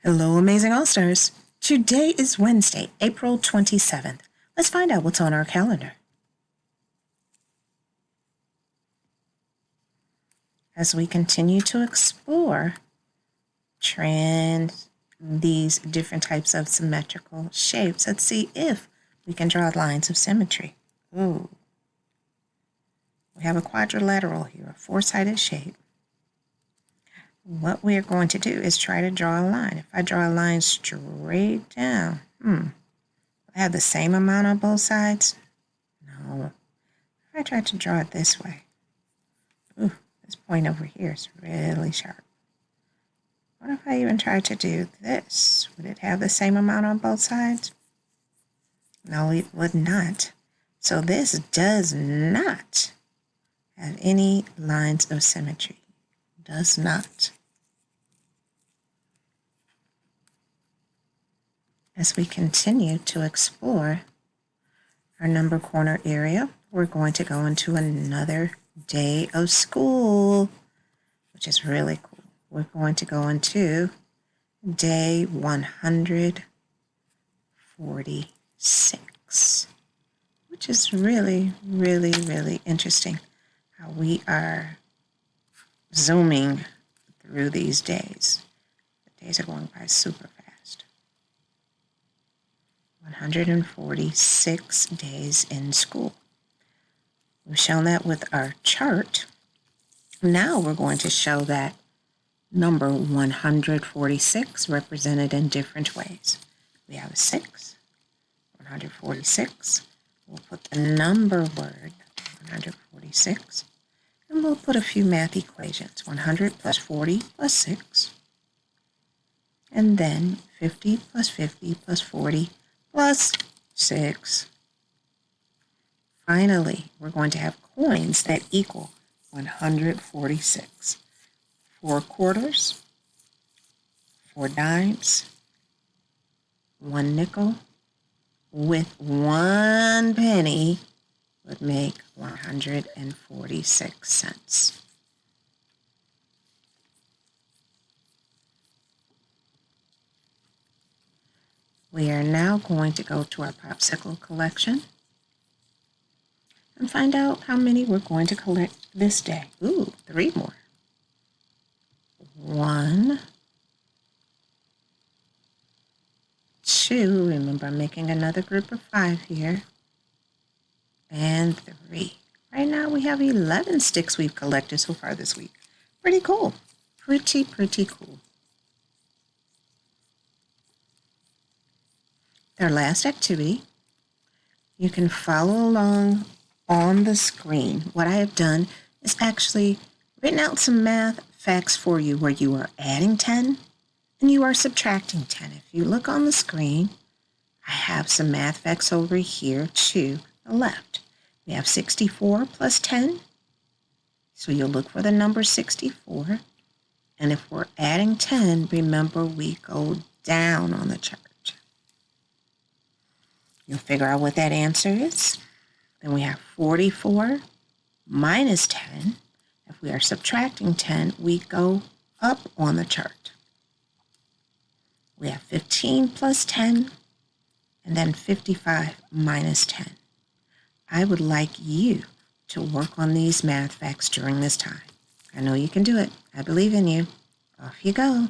Hello, Amazing All-Stars. Today is Wednesday, April 27th. Let's find out what's on our calendar. As we continue to explore these different types of symmetrical shapes, let's see if we can draw lines of symmetry. Ooh. We have a quadrilateral here, a four-sided shape. What we are going to do is try to draw a line. If I draw a line straight down, I have the same amount on both sides? No. If I try to draw it this way, this point over here is really sharp. What if I even tried to do this? Would it have the same amount on both sides? No, it would not. So this does not have any lines of symmetry. Does not. As we continue to explore our number corner area, we're going to go into another day of school, which is really cool. We're going to go into day 146, which is really, really, really interesting how we are zooming through these days. The days are going by super fast. 146 days in school. We've shown that with our chart. Now we're going to show that number 146 represented in different ways. We have a 6, 146. We'll put the number word, 146. And we'll put a few math equations, 100 plus 40 plus 6, and then 50 plus 50 plus 40 plus 6. Finally, we're going to have coins that equal 146. 4 quarters, 4 dimes, 1 nickel, with 1 penny would make 146 cents. We are now going to go to our popsicle collection and find out how many we're going to collect this day. 3 more. 1, 2, remember I'm making another group of 5 here, and 3. Right now we have 11 sticks we've collected so far this week. Pretty cool. Pretty cool. Our last activity, you can follow along on the screen. What I have done is actually written out some math facts for you where you are adding 10 and you are subtracting 10. If you look on the screen, I have some math facts over here to the left. We have 64 plus 10. So you'll look for the number 64. And if we're adding 10, remember we go down on the chart. You'll figure out what that answer is. Then we have 44 minus 10. If we are subtracting 10, we go up on the chart. We have 15 plus 10, and then 55 minus 10. I would like you to work on these math facts during this time. I know you can do it. I believe in you. Off you go.